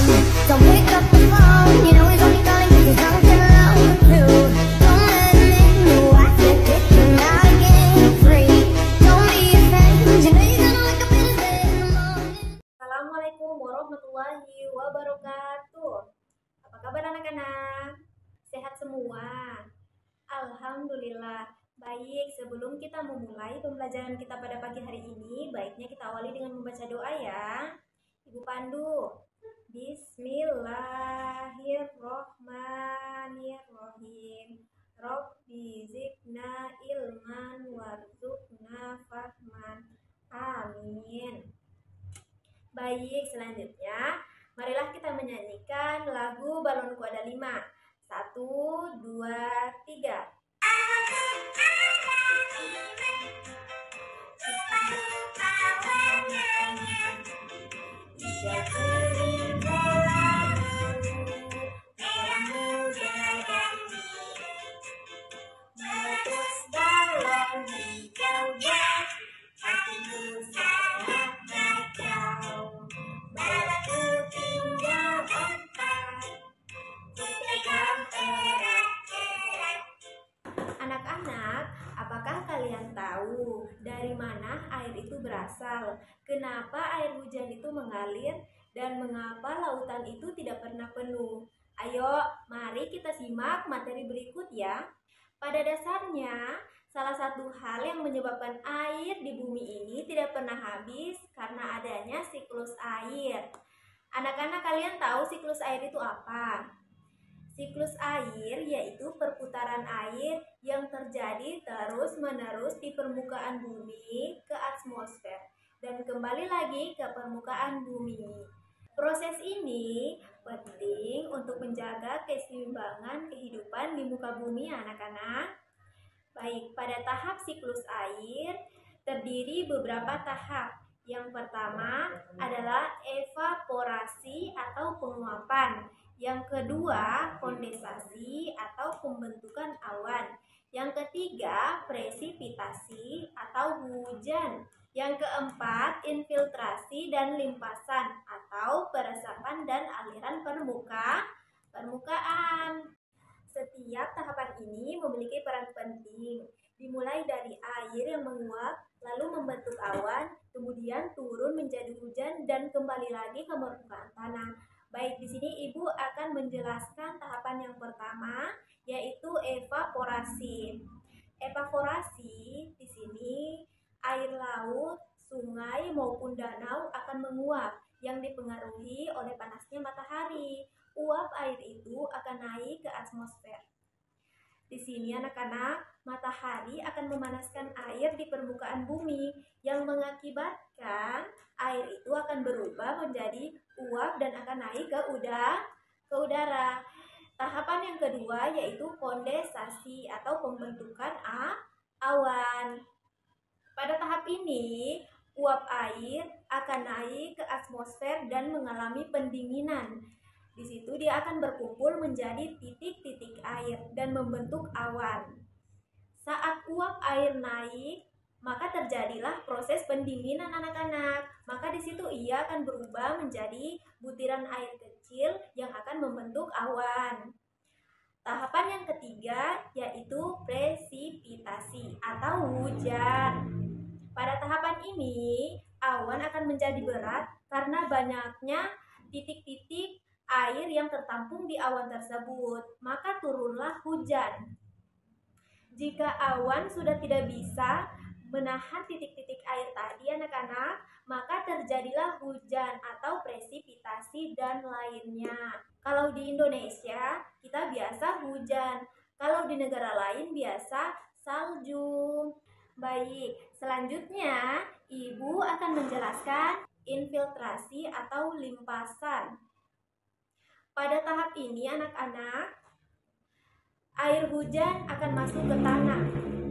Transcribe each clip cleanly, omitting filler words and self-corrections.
Don't pick up the phone, you know he's only calling 'cause he's drunk and alone too. Don't let him in, no, I can't kick him out again free. Don't be afraid, you know you're gonna wake up in his bed in the morning. Assalamualaikum warahmatullahi wabarakatuh. Apa kabar anak-anak? Sehat semua? Alhamdulillah. Baik, sebelum kita memulai pembelajaran kita pada pagi hari ini, baiknya kita awali dengan membaca doa ya. Ibu Pandu. Bismillahirrohmanirrohim. Rabbi zidna ilman warzuqna fahman. Amin. Baik, selanjutnya marilah kita menyanyikan lagu Balonku Ada 5. 1, 2, 3. Anak-anak, apakah kalian tahu dari mana air itu berasal? Kenapa air hujan itu mengalir dan mengapa lautan itu tidak pernah penuh? Ayo, mari kita simak materi berikut ya. Pada dasarnya, salah satu hal yang menyebabkan air di bumi ini tidak pernah habis karena adanya siklus air. Anak-anak, kalian tahu siklus air itu apa? Siklus air yaitu perputaran air yang terjadi terus-menerus di permukaan bumi ke atmosfer dan kembali lagi ke permukaan bumi. Proses ini penting untuk menjaga keseimbangan kehidupan di muka bumi anak-anak. Baik, pada tahap siklus air terdiri beberapa tahap. Yang pertama adalah evaporasi atau penguapan. Yang kedua, kondensasi atau pembentukan awan. Yang ketiga, presipitasi atau hujan. Yang keempat, infiltrasi dan limpasan atau peresapan dan aliran permukaan. Setiap tahapan ini memiliki peran penting, dimulai dari air yang menguap, lalu membentuk awan, kemudian turun menjadi hujan dan kembali lagi ke permukaan tanah. Baik, di sini Ibu akan menjelaskan tahapan yang pertama, yaitu evaporasi. Evaporasi di sini air laut, sungai maupun danau akan menguap yang dipengaruhi oleh panasnya matahari. Uap air itu akan naik ke atmosfer. Di sini anak-anak, matahari akan memanaskan air di permukaan bumi yang mengakibatkan air itu akan berubah menjadi uap dan akan naik ke udara. Tahapan yang kedua yaitu kondensasi atau pembentukan awan. Pada tahap ini, uap air akan naik ke atmosfer dan mengalami pendinginan. Di situ dia akan berkumpul menjadi titik-titik air dan membentuk awan. Saat uap air naik, maka terjadilah proses pendinginan anak-anak. Maka di situ ia akan berubah menjadi butiran air kecil yang akan membentuk awan. Tahapan yang ketiga yaitu presipitasi atau hujan. Pada tahapan ini, awan akan menjadi berat karena banyaknya titik-titik air yang tertampung di awan tersebut, maka turunlah hujan. Jika awan sudah tidak bisa menahan titik-titik air tadi anak-anak, maka terjadilah hujan atau presipitasi dan lainnya. Kalau di Indonesia, kita biasa hujan. Kalau di negara lain biasa salju. Baik, selanjutnya Ibu akan menjelaskan infiltrasi atau limpasan. Pada tahap ini anak-anak, air hujan akan masuk ke tanah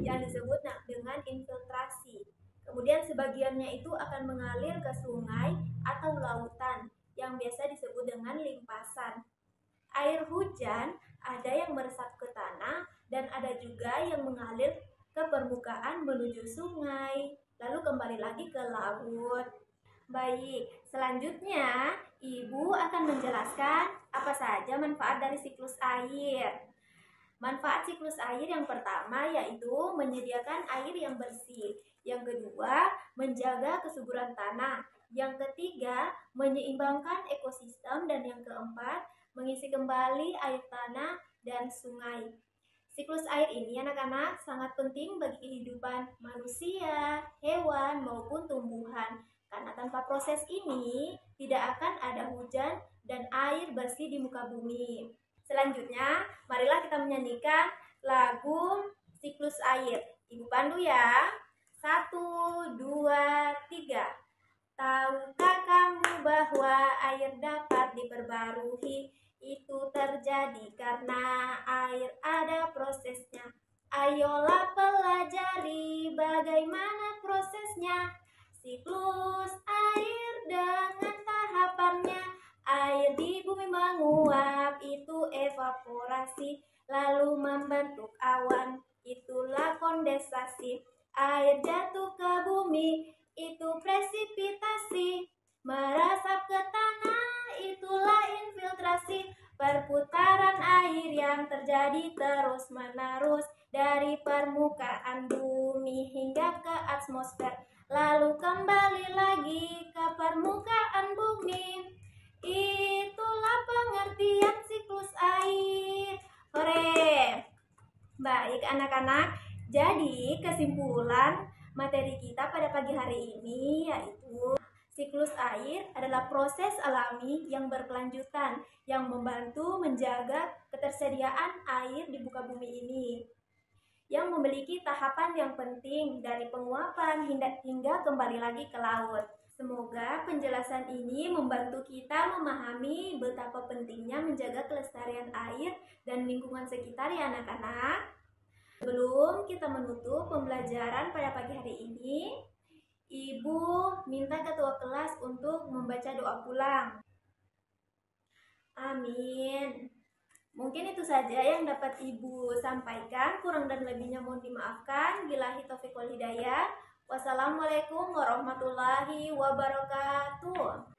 yang disebut dengan infiltrasi. Kemudian sebagiannya itu akan mengalir ke sungai atau lautan yang biasa disebut dengan limpasan. Air hujan ada yang meresap ke tanah dan ada juga yang mengalir ke permukaan menuju sungai, lalu kembali lagi ke laut. Baik, selanjutnya Ibu akan menjelaskan apa saja manfaat dari siklus air. Manfaat siklus air yang pertama yaitu menyediakan air yang bersih. Yang kedua, menjaga kesuburan tanah. Yang ketiga, menyeimbangkan ekosistem. Dan yang keempat, mengisi kembali air tanah dan sungai. Siklus air ini anak-anak sangat penting bagi kehidupan manusia, hewan, maupun tumbuhan. Karena tanpa proses ini, tidak akan ada hujan dan air bersih di muka bumi. Selanjutnya, marilah kita menyanyikan lagu Siklus Air. Ibu pandu ya. 1, 2, 3. Tahukah kamu bahwa air dapat diperbarui? Itu terjadi karena air ada prosesnya. Ayolah pelajari bagaimana prosesnya. Siklus air dengan tahapannya. Air di bumi menguap, itu evaporasi, lalu membentuk awan, itulah kondensasi. Air jatuh ke bumi, itu presipitasi, meresap ke tanah, itulah infiltrasi. Perputaran air yang terjadi terus-menerus dari permukaan bumi hingga ke atmosfer, lalu kembali lagi ke permukaan bumi. Itulah pengertian siklus air. Hore. Baik anak-anak, jadi kesimpulan materi kita pada pagi hari ini yaitu siklus air adalah proses alami yang berkelanjutan yang membantu menjaga ketersediaan air di muka bumi ini, yang memiliki tahapan yang penting dari penguapan hingga kembali lagi ke laut. Semoga penjelasan ini membantu kita memahami betapa pentingnya menjaga kelestarian air dan lingkungan sekitar ya anak-anak. Sebelum kita menutup pembelajaran pada pagi hari ini, Ibu minta ketua kelas untuk membaca doa pulang. Amin. Mungkin itu saja yang dapat Ibu sampaikan. Kurang dan lebihnya mohon dimaafkan. Billahi taufiq wal hidayah. Wassalamualaikum warahmatullahi wabarakatuh.